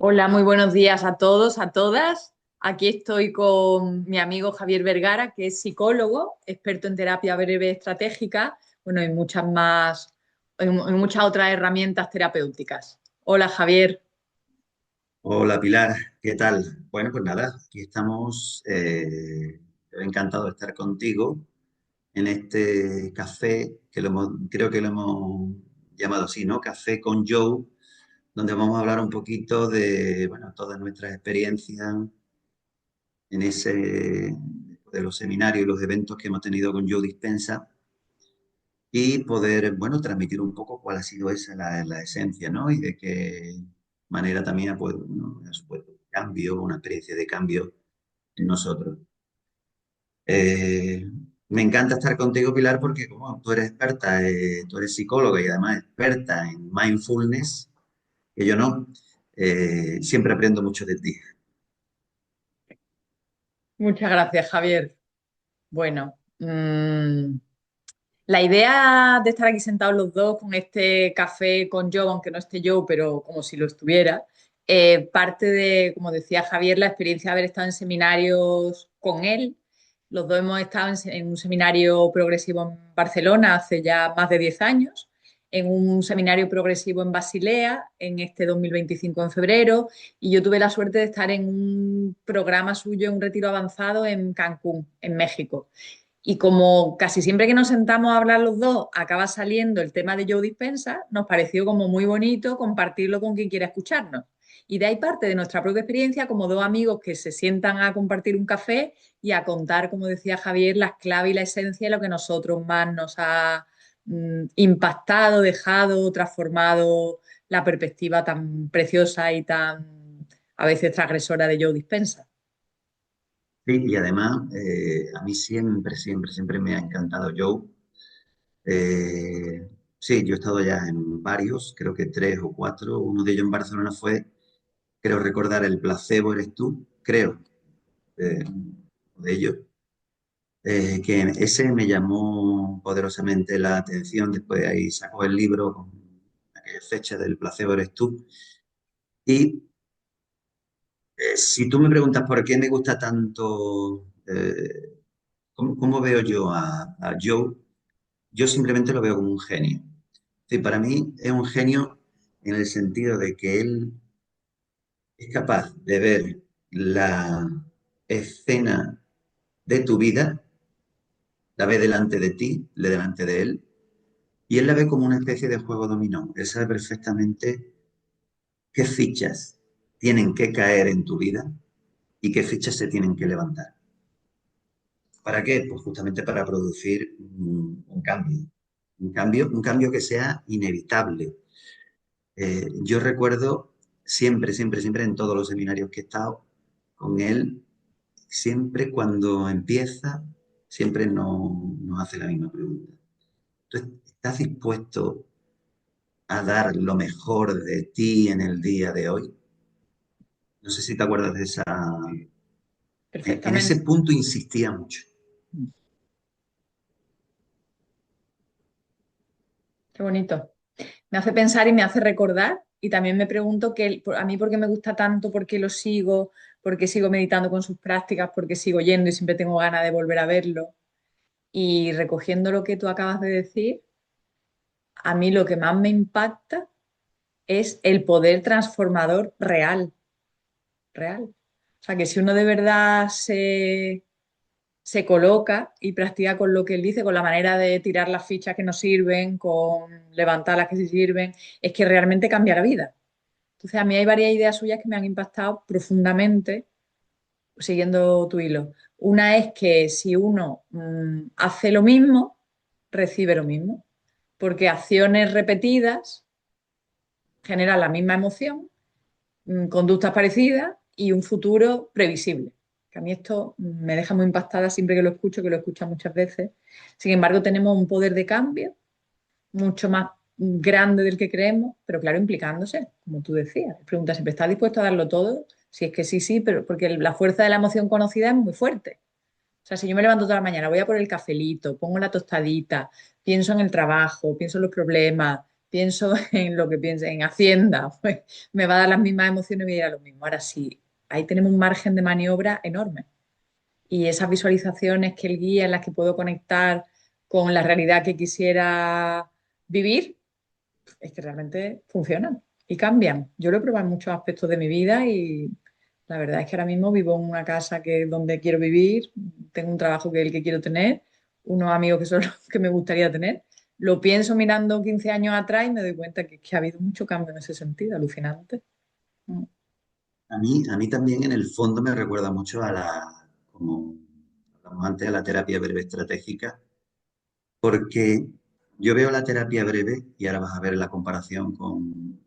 Hola, muy buenos días a todos, a todas. Aquí estoy con mi amigo Javier Vergara, que es psicólogo, experto en terapia breve estratégica, bueno, y muchas más, en muchas otras herramientas terapéuticas. Hola, Javier. Hola Pilar, ¿qué tal? Bueno, pues nada, aquí estamos. Encantado de estar contigo en este café creo que lo hemos llamado así, ¿no? Café con Joe, donde vamos a hablar un poquito de, bueno, todas nuestras experiencias en de los seminarios y los eventos que hemos tenido con Joe Dispensa y poder, bueno, transmitir un poco cuál ha sido esa la esencia, ¿no? Y de qué manera también ha supuesto un cambio, una experiencia de cambio en nosotros. Eh, Me encanta estar contigo, Pilar, porque como tú eres experta, tú eres psicóloga y además experta en mindfulness, que yo no, siempre aprendo mucho de ti. Muchas gracias, Javier. Bueno, la idea de estar aquí sentados los dos con este café con Joe, aunque no esté Joe, pero como si lo estuviera, parte de, como decía Javier, la experiencia de haber estado en seminarios con él. Los dos hemos estado en un seminario progresivo en Barcelona hace ya más de 10 años, en un seminario progresivo en Basilea en este 2025 en febrero, y yo tuve la suerte de estar en un programa suyo, en un retiro avanzado en Cancún, en México. Y como casi siempre que nos sentamos a hablar los dos acaba saliendo el tema de Joe Dispensa, nos pareció como muy bonito compartirlo con quien quiera escucharnos. Y de ahí parte de nuestra propia experiencia como dos amigos que se sientan a compartir un café y a contar, como decía Javier, las claves y la esencia de lo que a nosotros más nos ha impactado, dejado, transformado la perspectiva tan preciosa y tan a veces transgresora de Joe Dispensa. Sí, y además, a mí siempre me ha encantado Joe. Sí, yo he estado ya en varios, creo que tres o cuatro. Uno de ellos en Barcelona fue, creo recordar, el placebo eres tú, creo, eh, de ellos. Que ese me llamó poderosamente la atención. Después ahí sacó el libro con aquella fecha del placebo eres tú. Y si tú me preguntas por qué me gusta tanto, cómo veo yo a Joe, yo simplemente lo veo como un genio. Sí, para mí es un genio en el sentido de que él es capaz de ver la escena de tu vida, la ve delante de ti, delante de él, y él la ve como una especie de juego dominó. Él sabe perfectamente qué fichas tienen que caer en tu vida y qué fichas se tienen que levantar. ¿Para qué? Pues justamente para producir un cambio. Un cambio que sea inevitable. Yo recuerdo siempre en todos los seminarios que he estado con él, siempre cuando empieza, siempre nos hace la misma pregunta. ¿Tú estás dispuesto a dar lo mejor de ti en el día de hoy? No sé si te acuerdas de esa. En ese Perfectamente. punto insistía mucho. Qué bonito. Me hace pensar y me hace recordar y también me pregunto que a mí por qué me gusta tanto, por qué lo sigo, por qué sigo meditando con sus prácticas, por qué sigo yendo y siempre tengo ganas de volver a verlo. Y recogiendo lo que tú acabas de decir, a mí lo que más me impacta es el poder transformador real, real. O sea, que si uno de verdad se coloca y practica con lo que él dice, con la manera de tirar las fichas que no sirven, con levantar las que sí sirven, es que realmente cambia la vida. Entonces, a mí hay varias ideas suyas que me han impactado profundamente, siguiendo tu hilo. Una es que si uno hace lo mismo, recibe lo mismo, porque acciones repetidas generan la misma emoción, conductas parecidas y un futuro previsible. Que a mí esto me deja muy impactada siempre que lo escucho muchas veces. Sin embargo, tenemos un poder de cambio mucho más grande del que creemos, pero claro, implicándose, como tú decías. Pregunta siempre, ¿estás dispuesto a darlo todo? Si es que sí, sí, pero porque la fuerza de la emoción conocida es muy fuerte. O sea, si yo me levanto toda la mañana, voy a por el cafelito, pongo la tostadita, pienso en el trabajo, pienso en los problemas, pienso en lo que piense, en Hacienda, pues me va a dar las mismas emociones y me dirá lo mismo. Ahora sí, ahí tenemos un margen de maniobra enorme. Y esas visualizaciones que él guía, en las que puedo conectar con la realidad que quisiera vivir, es que realmente funcionan y cambian. Yo lo he probado en muchos aspectos de mi vida y la verdad es que ahora mismo vivo en una casa que es donde quiero vivir, tengo un trabajo que es el que quiero tener, unos amigos que son los que me gustaría tener. Lo pienso mirando 15 años atrás y me doy cuenta que ha habido mucho cambio en ese sentido, alucinante. Mm. A mí también en el fondo me recuerda mucho como hablamos antes, a la terapia breve estratégica, porque yo veo la terapia breve, y ahora vas a ver la comparación con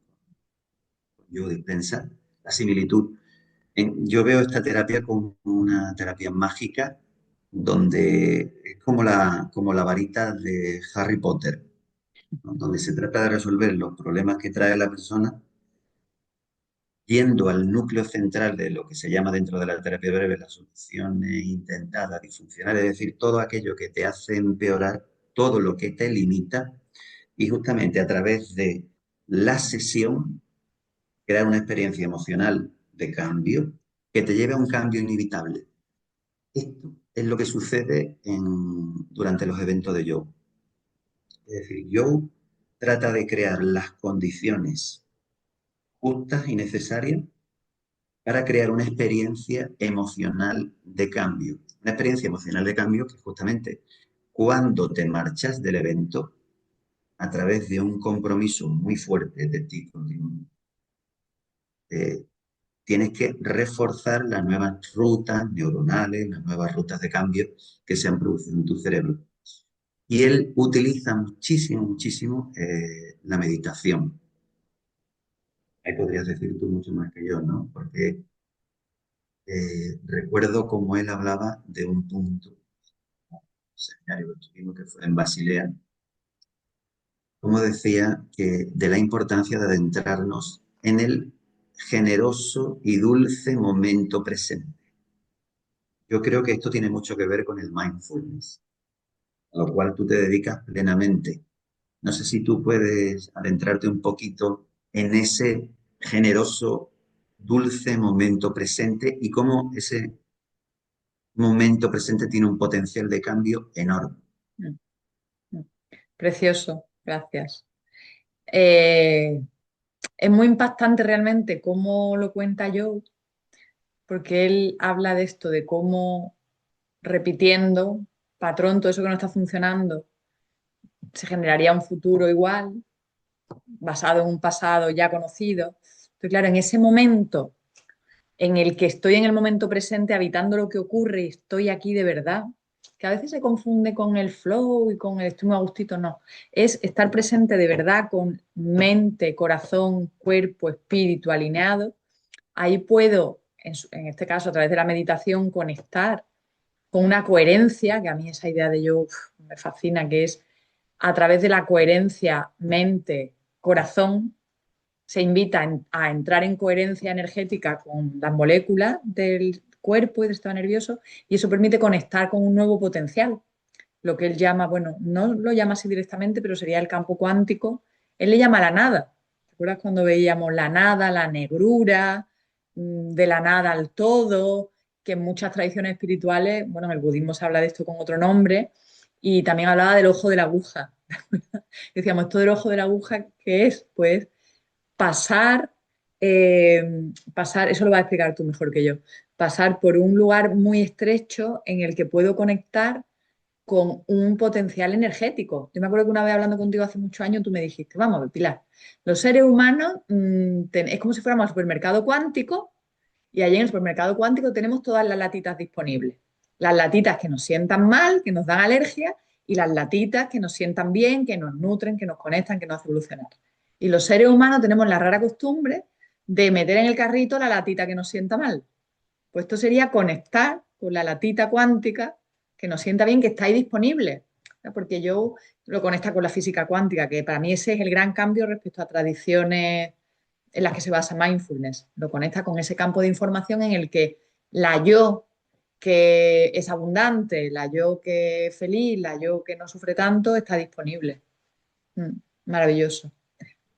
Joe Dispenza, la similitud. Yo veo esta terapia como una terapia mágica, donde es como la varita de Harry Potter, ¿no? Donde se trata de resolver los problemas que trae la persona yendo al núcleo central de lo que se llama dentro de la terapia breve las soluciones intentadas disfuncionales, es decir, todo aquello que te hace empeorar, todo lo que te limita, y justamente a través de la sesión crear una experiencia emocional de cambio que te lleve a un cambio inevitable. Esto es lo que sucede durante los eventos de Joe. Es decir, Joe trata de crear las condiciones justas y necesarias para crear una experiencia emocional de cambio. Una experiencia emocional de cambio que justamente cuando te marchas del evento, a través de un compromiso muy fuerte de ti, eh, tienes que reforzar las nuevas rutas neuronales, las nuevas rutas de cambio que se han producido en tu cerebro. Y él utiliza muchísimo, muchísimo la meditación. Ahí podrías decir tú mucho más que yo, ¿no? Porque recuerdo cómo él hablaba de un punto, seminario que tuvimos que fue en Basilea, como decía que de la importancia de adentrarnos en el generoso y dulce momento presente. Yo creo que esto tiene mucho que ver con el mindfulness, a lo cual tú te dedicas plenamente. No sé si tú puedes adentrarte un poquito en ese generoso, dulce momento presente y cómo ese momento presente tiene un potencial de cambio enorme. Mm. Mm. Precioso, gracias. Eh, es muy impactante realmente cómo lo cuenta Joe, porque él habla de esto, de cómo repitiendo patrón, todo eso que no está funcionando, se generaría un futuro igual, basado en un pasado ya conocido. Entonces, claro, en ese momento en el que estoy en el momento presente, habitando lo que ocurre y estoy aquí de verdad, que a veces se confunde con el flow y con el estoy muy a gustito, no. Es estar presente de verdad con mente, corazón, cuerpo, espíritu alineado. Ahí puedo, en este caso, a través de la meditación, conectar con una coherencia, que a mí esa idea de yo me fascina, que es a través de la coherencia mente, corazón, se invita a entrar en coherencia energética con las moléculas del cuerpo y del sistema nervioso y eso permite conectar con un nuevo potencial, lo que él llama, bueno, no lo llama así directamente, pero sería el campo cuántico. Él le llama la nada. ¿Te acuerdas cuando veíamos la nada, la negrura, de la nada al todo? Que en muchas tradiciones espirituales, bueno, en el budismo se habla de esto con otro nombre, y también hablaba del ojo de la aguja. Decíamos, esto del ojo de la aguja, ¿qué es? Pues pasar, eh, pasar, eso lo vas a explicar tú mejor que yo, pasar por un lugar muy estrecho en el que puedo conectar con un potencial energético. Yo me acuerdo que una vez hablando contigo hace muchos años, tú me dijiste, vamos a ver, Pilar, los seres humanos es como si fuéramos al supermercado cuántico y allí en el supermercado cuántico tenemos todas las latitas disponibles. Las latitas que nos sientan mal, que nos dan alergia, y las latitas que nos sientan bien, que nos nutren, que nos conectan, que nos hacen evolucionar. Y los seres humanos tenemos la rara costumbre de meter en el carrito la latita que nos sienta mal. Pues esto sería conectar con la latita cuántica que nos sienta bien, que está ahí disponible. Porque yo lo conecta con la física cuántica, que para mí ese es el gran cambio respecto a tradiciones en las que se basa mindfulness. Lo conecta con ese campo de información en el que la yo que es abundante, la yo que es feliz, la yo que no sufre tanto, está disponible. Mm, maravilloso.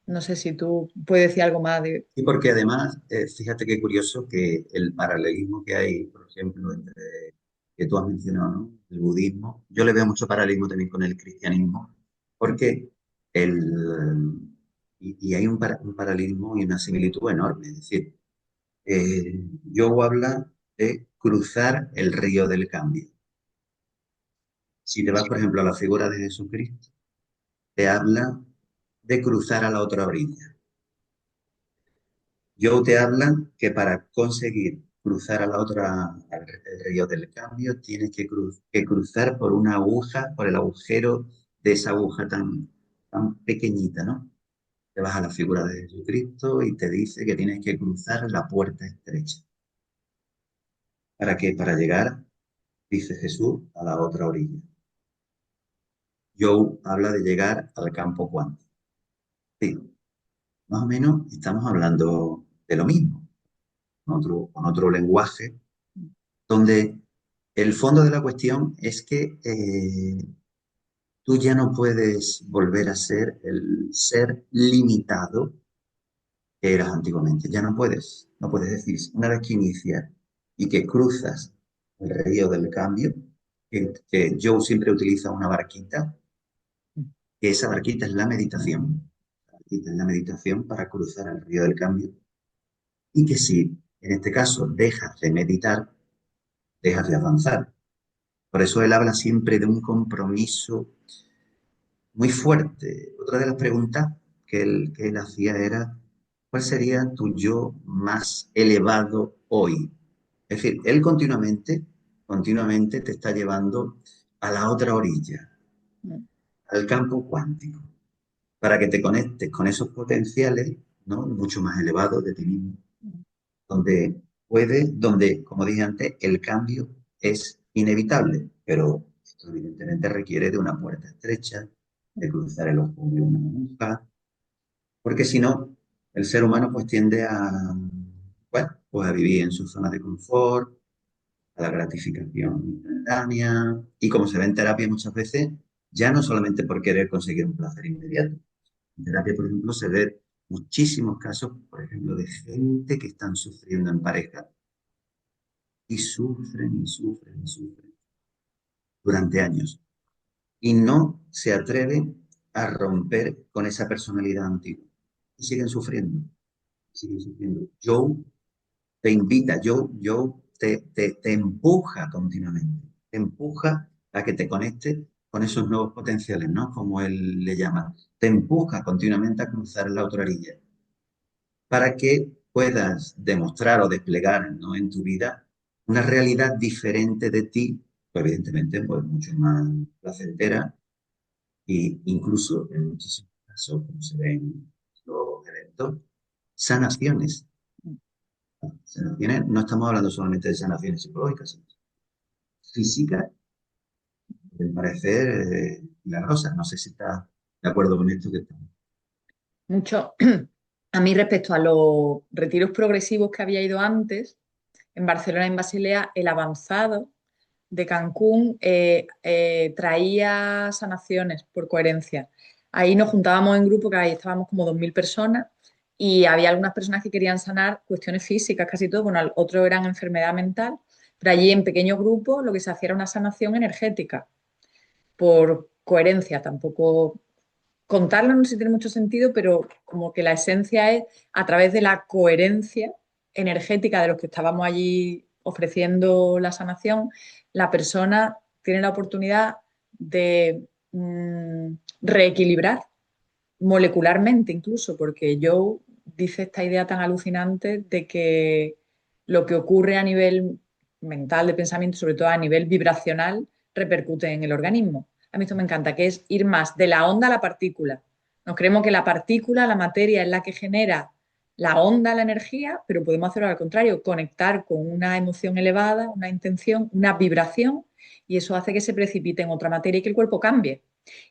No sé si tú puedes decir algo más de... Y porque además, fíjate qué curioso que el paralelismo que hay, por ejemplo, entre que tú has mencionado, ¿no? El budismo, yo le veo mucho paralelismo también con el cristianismo, porque y hay un paralelismo y una similitud enorme. Es decir, Yogo habla de cruzar el río del cambio. Si te vas, por ejemplo, a la figura de Jesucristo, te habla de cruzar a la otra orilla. Joe te habla que para conseguir cruzar a la otra, al río del cambio, tienes que cruzar por una aguja, por el agujero de esa aguja tan pequeñita, ¿no? Te vas a la figura de Jesucristo y te dice que tienes que cruzar la puerta estrecha. ¿Para qué? Para llegar, dice Jesús, a la otra orilla. Joe habla de llegar al campo cuántico. Sí, más o menos estamos hablando de lo mismo, con otro lenguaje, donde el fondo de la cuestión es que tú ya no puedes volver a ser el ser limitado que eras antiguamente. Ya no puedes. No puedes decir, una vez que inicias y que cruzas el río del cambio, que Joe siempre utiliza una barquita, que esa barquita es la meditación. La barquita es la meditación para cruzar el río del cambio. Y que si, en este caso, dejas de meditar, dejas de avanzar. Por eso él habla siempre de un compromiso muy fuerte. Otra de las preguntas que él hacía era, ¿cuál sería tu yo más elevado hoy? Es decir, él continuamente te está llevando a la otra orilla, al campo cuántico, para que te conectes con esos potenciales, ¿no? Mucho más elevados de ti mismo, donde, como dije antes, el cambio es inevitable, pero esto evidentemente requiere de una puerta estrecha, de cruzar el ojo de una aguja, porque si no, el ser humano pues tiende bueno, pues a vivir en su zona de confort, a la gratificación instantánea, y como se ve en terapia muchas veces, ya no solamente por querer conseguir un placer inmediato. En terapia, por ejemplo, se ve muchísimos casos, por ejemplo, de gente que están sufriendo en pareja y sufren y sufren y sufren durante años y no se atreven a romper con esa personalidad antigua y siguen sufriendo, siguen sufriendo. Joe te invita, Joe te empuja continuamente, te empuja a que te conectes con esos nuevos potenciales, ¿no? Como él le llama. Te empuja continuamente a cruzar la otra orilla para que puedas demostrar o desplegar, ¿no? En tu vida una realidad diferente de ti, pues evidentemente pues mucho más placentera e incluso en muchísimos casos, como se ve en los eventos, sanaciones. Sanaciones, no estamos hablando solamente de sanaciones psicológicas, sino físicas, del parecer milagrosas. No sé si estás de acuerdo con esto que estamos. Mucho. A mí respecto a los retiros progresivos que había ido antes, en Barcelona, en Basilea, el avanzado de Cancún traía sanaciones por coherencia. Ahí nos juntábamos en grupo, que ahí estábamos como 2.000 personas, y había algunas personas que querían sanar cuestiones físicas, casi todo, bueno, otros eran enfermedad mental, pero allí en pequeños grupos lo que se hacía era una sanación energética por coherencia, tampoco contarlo no sé si tiene mucho sentido, pero como que la esencia es a través de la coherencia energética de los que estábamos allí ofreciendo la sanación, la persona tiene la oportunidad de reequilibrar molecularmente incluso, porque Joe dice esta idea tan alucinante de que lo que ocurre a nivel mental, de pensamiento, sobre todo a nivel vibracional, repercute en el organismo. A mí esto me encanta, que es ir más de la onda a la partícula. Nos creemos que la partícula, la materia, es la que genera la onda, la energía, pero podemos hacerlo al contrario, conectar con una emoción elevada, una intención, una vibración, y eso hace que se precipite en otra materia y que el cuerpo cambie.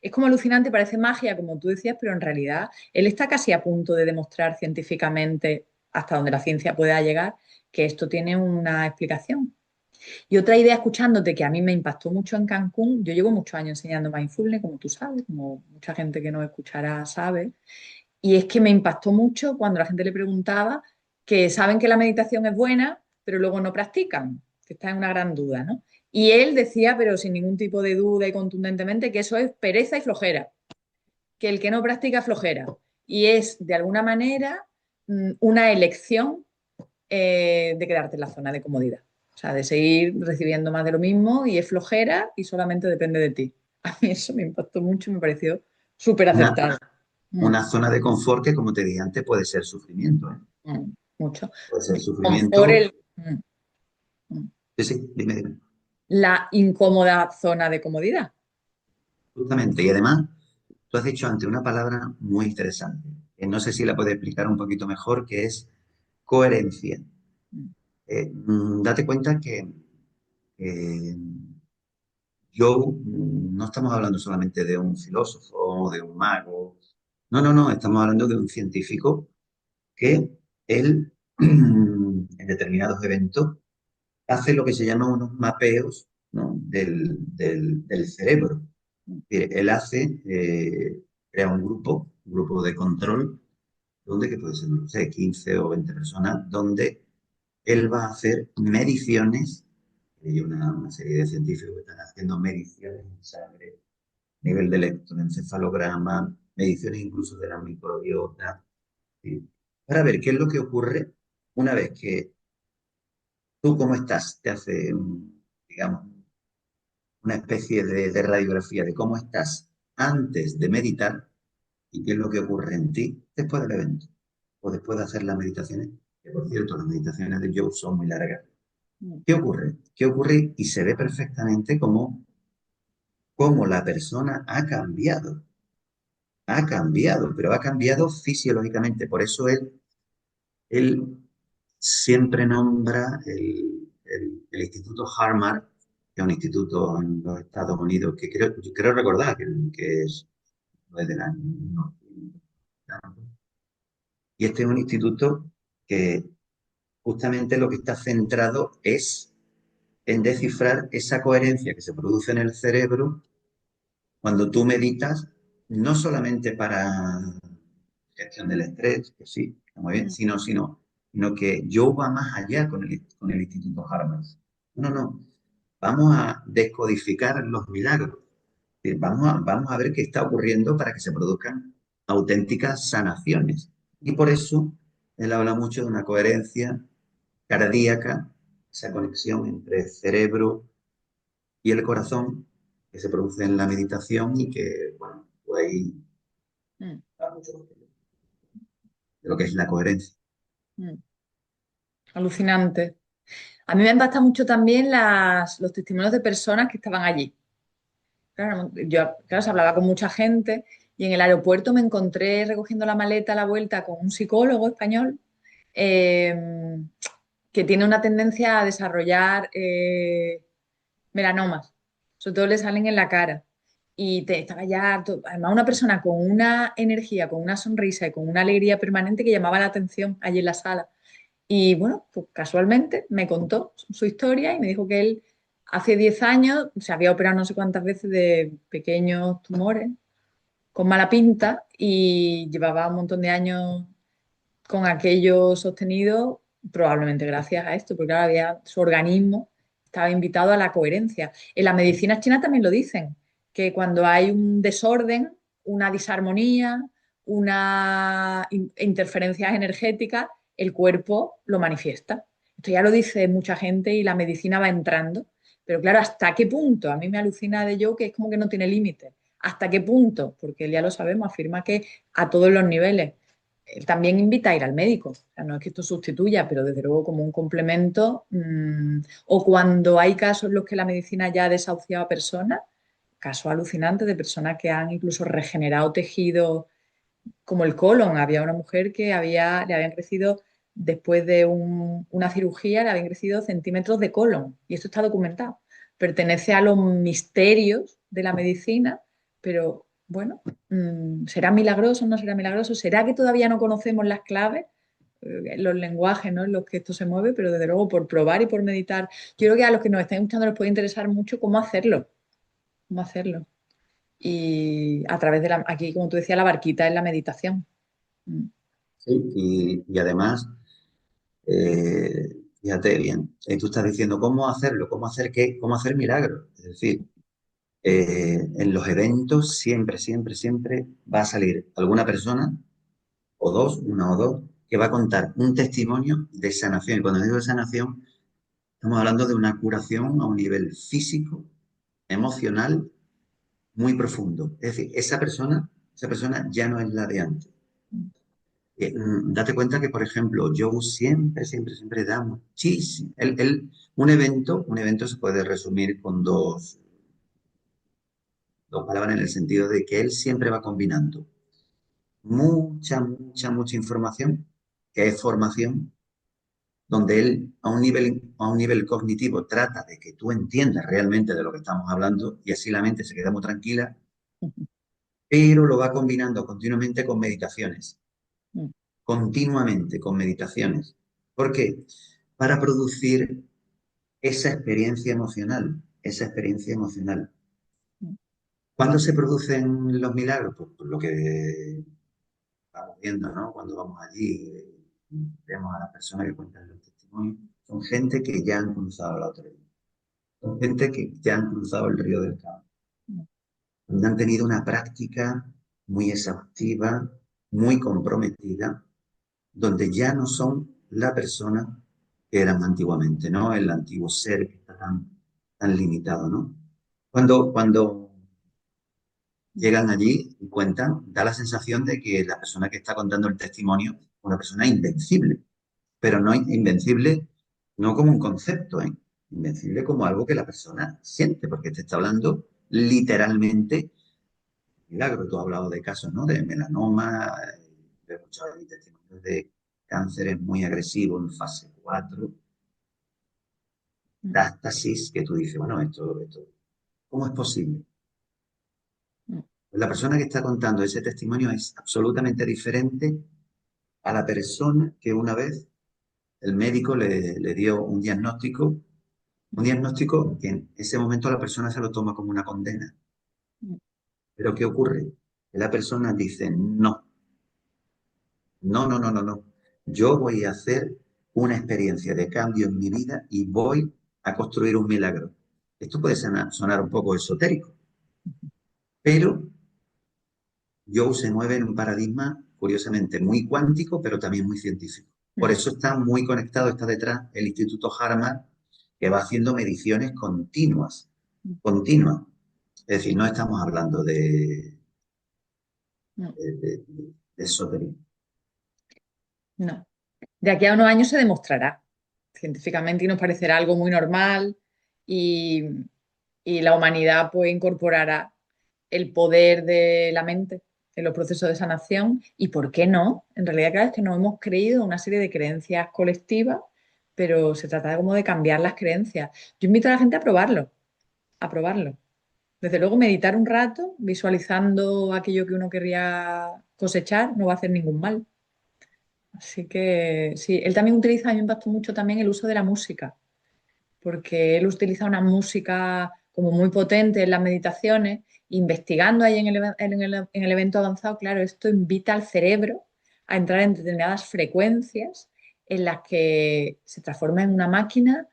Es como alucinante, parece magia, como tú decías, pero en realidad él está casi a punto de demostrar científicamente, hasta donde la ciencia pueda llegar, que esto tiene una explicación. Y otra idea, escuchándote, que a mí me impactó mucho en Cancún, yo llevo muchos años enseñando mindfulness, como tú sabes, como mucha gente que nos escuchará sabe, Y es que me impactó mucho cuando la gente le preguntaba que saben que la meditación es buena, pero luego no practican, que está en una gran duda, ¿no? Y él decía, pero sin ningún tipo de duda y contundentemente, que eso es pereza y flojera, que el que no practica es flojera. Y es, de alguna manera, una elección de quedarte en la zona de comodidad. O sea, de seguir recibiendo más de lo mismo y es flojera y solamente depende de ti. A mí eso me impactó mucho y me pareció súper Una, acertado. Mm, una zona de confort que, como te dije antes, puede ser sufrimiento, ¿eh? mucho. Puede ser Confort, sufrimiento. mm. Sí, sí, dime, dime. La incómoda zona de comodidad. Justamente. Y además, tú has dicho antes una palabra muy interesante, que no sé si la puedes explicar un poquito mejor, que es coherencia. Mm, Date cuenta que eh, Joe, no estamos hablando solamente de un filósofo o de un mago. No, no, no, estamos hablando de un científico que él, en determinados eventos, hace lo que se llama unos mapeos, ¿no? del cerebro. mm, Él hace, crea un grupo de control, donde que puede ser, no sé, 15 o 20 personas, donde él va a hacer mediciones. Hay una serie de científicos que están haciendo mediciones en sangre, nivel de electroencefalograma, mediciones incluso de la microbiota, ¿sí? Para ver qué es lo que ocurre una vez que tú, cómo estás, te hace, digamos, una especie de radiografía de cómo estás antes de meditar y qué es lo que ocurre en ti después del evento o después de hacer las meditaciones, que por cierto, las meditaciones de Joe son muy largas. mm, ¿Qué ocurre? ¿Qué ocurre? Y se ve perfectamente cómo la persona ha cambiado, pero ha cambiado fisiológicamente. Por eso él siempre nombra el Instituto Harvard, que es un instituto en los Estados Unidos, que creo recordar que es del año 1900. Y este es un instituto que justamente lo que está centrado es en descifrar esa coherencia que se produce en el cerebro cuando tú meditas, no solamente para gestión del estrés, que sí, está muy bien, mm, sino que yo va más allá con el Instituto Harvard. No, no, vamos a descodificar los milagros. Vamos a ver qué está ocurriendo para que se produzcan auténticas sanaciones. Y por eso él habla mucho de una coherencia cardíaca, esa conexión entre el cerebro y el corazón que se produce en la meditación y que, bueno, pues ahí mm, habla mucho de lo que es la coherencia. mm. Alucinante. A mí me impacta mucho también los testimonios de personas que estaban allí. Claro, yo, claro, se hablaba con mucha gente y en el aeropuerto me encontré recogiendo la maleta a la vuelta con un psicólogo español eh, que tiene una tendencia a desarrollar melanomas, sobre todo le salen en la cara. Y estaba ya, además, una persona con una energía, con una sonrisa y con una alegría permanente que llamaba la atención allí en la sala. Y bueno, pues casualmente me contó su historia y me dijo que él hace 10 años se había operado no sé cuántas veces de pequeños tumores con mala pinta y llevaba un montón de años con aquello sostenido, probablemente gracias a esto, porque ahora había, su organismo estaba invitado a la coherencia. En la medicina china también lo dicen, que cuando hay un desorden, una disarmonía, una interferencia energética, el cuerpo lo manifiesta. Esto ya lo dice mucha gente y la medicina va entrando. Pero claro, ¿hasta qué punto? A mí me alucina de yo que es como que no tiene límite. ¿Hasta qué punto? Porque él ya lo sabemos, afirma que a todos los niveles también invita a ir al médico. O sea, no es que esto sustituya, pero desde luego como un complemento. O cuando hay casos en los que la medicina ya ha desahuciado a personas, casos alucinantes de personas que han incluso regenerado tejido, como el colon. Había una mujer que le habían crecido, después de una cirugía, le habían crecido centímetros de colon. Y esto está documentado. Pertenece a los misterios de la medicina, pero bueno, ¿será milagroso o no será milagroso? ¿Será que todavía no conocemos las claves? Los lenguajes, ¿no? En los que esto se mueve, pero desde luego por probar y por meditar. Yo creo que a los que nos están escuchando les puede interesar mucho cómo hacerlo, cómo hacerlo. Y a través de aquí, como tú decías, la barquita es la meditación. Mm, ¿sí? Y además, fíjate bien, tú estás diciendo cómo hacerlo, cómo hacer qué, cómo hacer milagros. Es decir, en los eventos siempre, siempre, siempre va a salir alguna persona, o dos, una o dos, que va a contar un testimonio de sanación. Y cuando digo de sanación, estamos hablando de una curación a un nivel físico, emocional, muy profundo. Es decir, esa persona ya no es la de antes. mm, Date cuenta que, por ejemplo, Joe siempre, siempre, siempre da muchísimo. Un evento se puede resumir con dos palabras en el sentido de que él siempre va combinando mucha, mucha, mucha información, que es formación, donde él a un nivel cognitivo trata de que tú entiendas realmente de lo que estamos hablando y así la mente se queda muy tranquila, pero lo va combinando continuamente con meditaciones, mm, continuamente con meditaciones. ¿Por qué? Para producir esa experiencia emocional, esa experiencia emocional. mm, ¿Cuándo se producen los milagros? Pues por lo que estamos viendo, ¿no? Cuando vamos allí, vemos a las personas que cuentan los testimonios, son gente que ya han cruzado la otra orilla, son gente que ya han cruzado el río del Cabo, mm, donde han tenido una práctica muy exhaustiva, muy comprometida, donde ya no son la persona que eran antiguamente, ¿no? El antiguo ser que está tan limitado, ¿no? Cuando mm, llegan allí y cuentan, da la sensación de que la persona que está contando el testimonio es una persona invencible, pero no invencible no como un concepto, ¿eh? Invencible como algo que la persona siente, porque te está hablando literalmente milagro. Tú has hablado de casos, ¿no? De melanoma, he escuchado testimonios de cánceres muy agresivos en fase 4, mm, metástasis, que tú dices, bueno, esto, ¿cómo es posible? mm, Pues la persona que está contando ese testimonio es absolutamente diferente a la persona que una vez el médico le dio un diagnóstico que en ese momento la persona se lo toma como una condena. mm, Pero ¿qué ocurre? Que la persona dice, no, no, no, no, no, no. Yo voy a hacer una experiencia de cambio en mi vida y voy a construir un milagro. Esto puede sonar un poco esotérico, pero Joe se mueve en un paradigma, curiosamente, muy cuántico, pero también muy científico. Por mm, eso está muy conectado, está detrás el Instituto Harvard, que va haciendo mediciones continuas, mm, continuas. Es decir, no estamos hablando mm. de esoterismo. No. De aquí a unos años se demostrará científicamente y nos parecerá algo muy normal y, y la humanidad pues incorporará el poder de la mente en los procesos de sanación y por qué no. En realidad, claro, es que nos hemos creído una serie de creencias colectivas, pero se trata de como de cambiar las creencias. Yo invito a la gente a probarlo, a probarlo. Desde luego, meditar un rato, visualizando aquello que uno querría cosechar, no va a hacer ningún mal. Así que sí, él también utiliza, a mí me impactó mucho también el uso de la música, porque él utiliza una música como muy potente en las meditaciones, investigando ahí en el evento avanzado, claro, esto invita al cerebro a entrar en determinadas frecuencias en las que se transforma en una máquina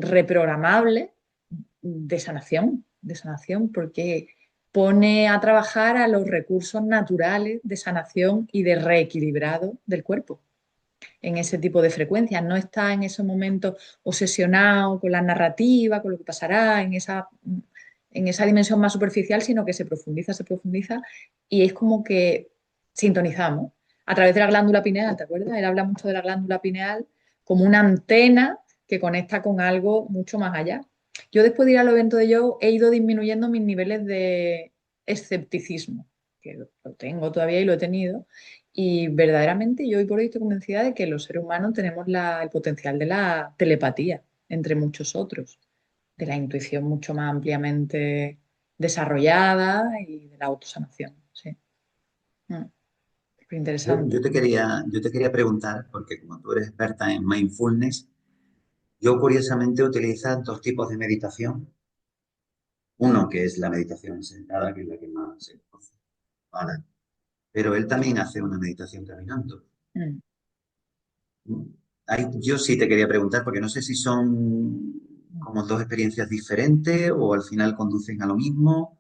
reprogramable de sanación, porque pone a trabajar a los recursos naturales de sanación y de reequilibrado del cuerpo en ese tipo de frecuencias. No está en ese momento obsesionado con la narrativa, con lo que pasará en esa dimensión más superficial, sino que se profundiza y es como que sintonizamos a través de la glándula pineal, ¿te acuerdas? Él habla mucho de la glándula pineal como una antena que conecta con algo mucho más allá. Yo después de ir al evento de Joe he ido disminuyendo mis niveles de escepticismo, que lo tengo todavía y lo he tenido, y verdaderamente yo hoy por hoy estoy convencida de que los seres humanos tenemos el potencial de la telepatía, entre muchos otros, de la intuición mucho más ampliamente desarrollada y de la autosanación. Sí. Mm, súper interesante. Yo te quería preguntar, porque como tú eres experta en mindfulness, yo curiosamente utilizo dos tipos de meditación. Uno que es la meditación sentada, que es la que más se conoce, ¿vale? pero él también hace una meditación caminando. Mm, Yo sí te quería preguntar, porque no sé si son como dos experiencias diferentes o al final conducen a lo mismo,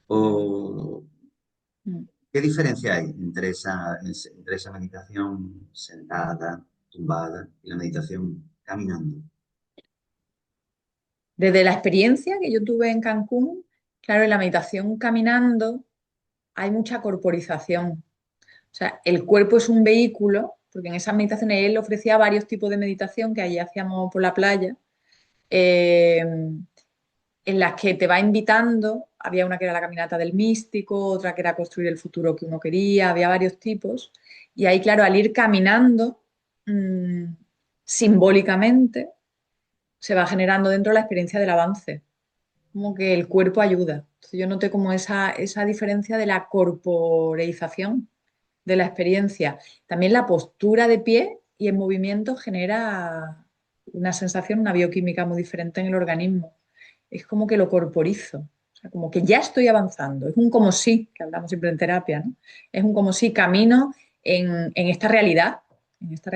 o mm. qué diferencia hay entre esa meditación sentada, tumbada y la meditación caminando. Desde la experiencia que yo tuve en Cancún, claro, en la meditación caminando hay mucha corporización. O sea, el cuerpo es un vehículo, porque en esas meditaciones él ofrecía varios tipos de meditación que allí hacíamos por la playa, eh, en las que te va invitando, había una que era la caminata del místico, otra que era construir el futuro que uno quería, había varios tipos, y ahí, claro, al ir caminando, mmm, simbólicamente, se va generando dentro la experiencia del avance, como que el cuerpo ayuda. Entonces yo noté como esa diferencia de la corporeización de la experiencia. También la postura de pie y en movimiento genera una sensación, una bioquímica muy diferente en el organismo. Es como que lo corporizo, o sea, como que ya estoy avanzando. Es un como si, que hablamos siempre en terapia, ¿no? Es un como si camino en esta realidad.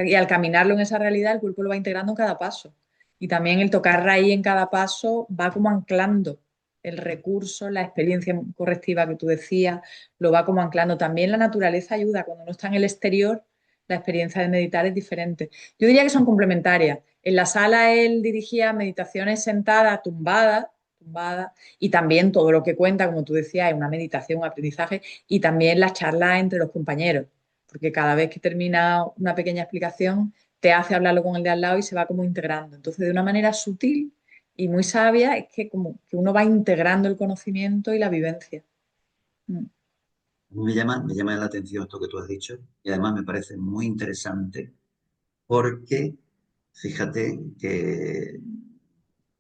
Y al caminarlo en esa realidad, el cuerpo lo va integrando en cada paso. Y también el tocar raíz en cada paso va como anclando el recurso, la experiencia correctiva que tú decías, lo va como anclando. También la naturaleza ayuda. Cuando uno está en el exterior, la experiencia de meditar es diferente. Yo diría que son complementarias. En la sala él dirigía meditaciones sentadas, tumbadas, y también todo lo que cuenta, como tú decías, es una meditación, un aprendizaje, y también las charlas entre los compañeros, porque cada vez que termina una pequeña explicación, te hace hablarlo con el de al lado y se va como integrando. Entonces, de una manera sutil y muy sabia, es que como que uno va integrando el conocimiento y la vivencia. Mm. Me llama la atención esto que tú has dicho y además me parece muy interesante porque fíjate que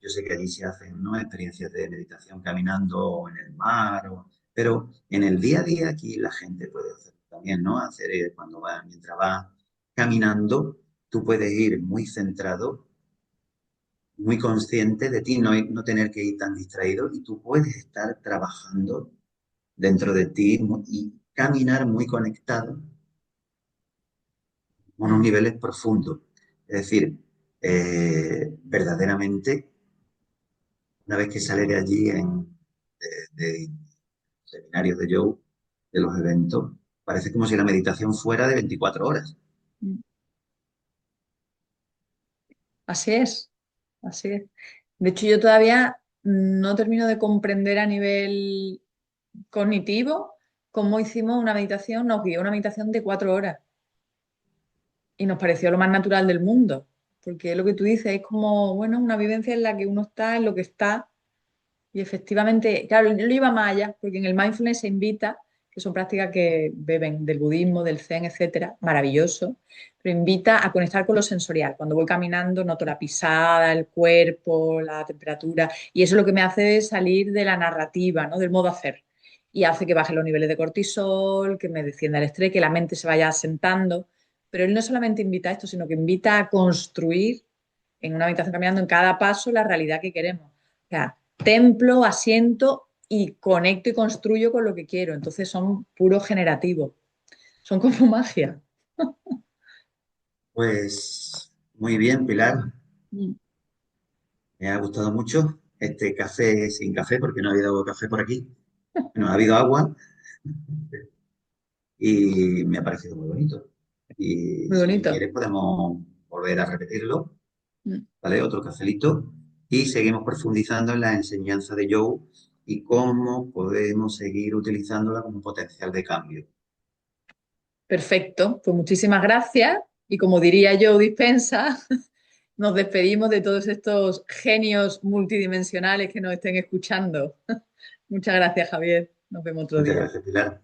yo sé que allí se hacen, ¿no?, experiencias de meditación caminando o en el mar, pero en el día a día aquí la gente puede hacer también, ¿no? Hacer cuando va, mientras va caminando, tú puedes ir muy centrado, muy consciente de ti, no tener que ir tan distraído y tú puedes estar trabajando dentro de ti y caminar muy conectado a unos Mm. niveles profundos. Es decir, verdaderamente, una vez que sale de allí de seminarios de Joe, de los eventos, parece como si la meditación fuera de 24 horas. Mm. Así es, así es. De hecho, yo todavía no termino de comprender a nivel cognitivo cómo hicimos una meditación, nos guió una meditación de 4 horas y nos pareció lo más natural del mundo, porque lo que tú dices es como, bueno, una vivencia en la que uno está en lo que está y efectivamente, claro, lo lleva más allá, porque en el mindfulness se invita, que son prácticas que beben del budismo, del zen, etcétera, maravilloso, pero invita a conectar con lo sensorial. Cuando voy caminando noto la pisada, el cuerpo, la temperatura, y eso lo que me hace es salir de la narrativa, ¿no? Del modo hacer. Y hace que baje los niveles de cortisol, que me descienda el estrés, que la mente se vaya asentando. Pero él no solamente invita a esto, sino que invita a construir en una habitación caminando en cada paso la realidad que queremos. O sea, templo, asiento y conecto y construyo con lo que quiero. Entonces son puro generativo. Son como magia. Pues muy bien, Pilar, Mm. me ha gustado mucho este café sin café, porque no ha habido café por aquí, no ha habido agua y me ha parecido muy bonito. Y Muy si bonito. quieres podemos volver a repetirlo, Mm. ¿vale? Otro cafelito y seguimos profundizando en la enseñanza de Joe y cómo podemos seguir utilizándola como potencial de cambio. Perfecto. Pues muchísimas gracias. Y como diría yo, Dispensa, nos despedimos de todos estos genios multidimensionales que nos estén escuchando. Muchas gracias, Javier. Nos vemos otro Muchas día. gracias, Pilar.